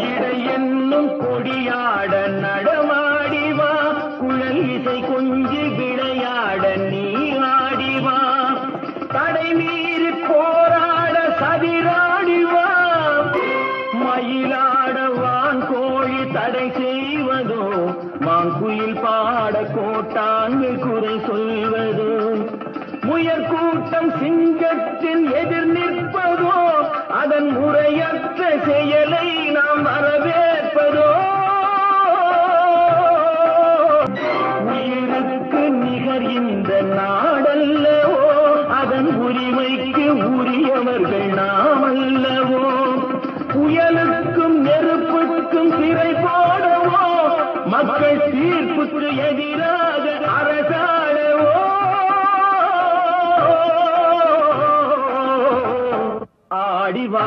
இடை என்னும் கொடியாட நடமாடிவா குழல் இசை கொஞ்சி விளையாட நீ ஆடிவா தடை மீறி போராட சதிராடிவா மயிலாடவான் கோழி தடை செய்வதோ மாங்குயில் பாட கோட்டாங்கு குறை சொல்வதோ முயற்கூட்டம் சிங்கத்தின் எதிர் நிற்பதோ அதன் முறையற்ற செயலை நாம் வரவேற்பதோ உயிருக்கு நிகர் இந்த நாடல்லவோ அதன் உரிமைக்கு உரியவர்கள் நாம் அல்லவோ புயலுக்கும் நெருப்புக்கும் சிறை போடவோ மக்கள் தீர்ப்புக்கு எதிராக அரசாடவோ ஆடிவா